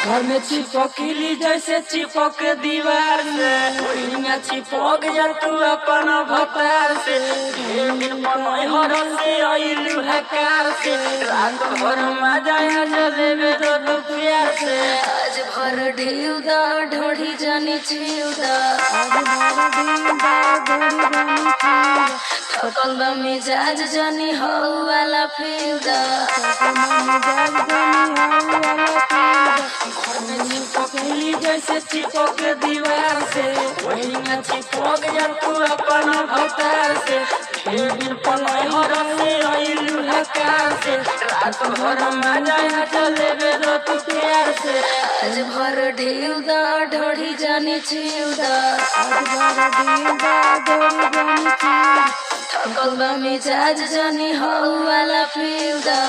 घर में चिपकली जैसे चिपक दीवार से, वही में चिपक जा तू अपन भतार से। हर से आइलू हकार से, रात भर मजा जलेबे तो तू प्यार से। आज भर ढील दा ढोढ़ी जानी छील दा, थकल बा मिजाज जानी हो वाला फील दा। घर में चिपकली जैसे चिपक दीवार से, वही में चिपक जा तू अपन भतार से। हर से आइलू हकार से, रात भर मजा जलेबे तो तू प्यार से। आज भर ढील दा ढोढ़ी जानी छील दा, थकल बा मिजाज जानी हो वाला फील दा।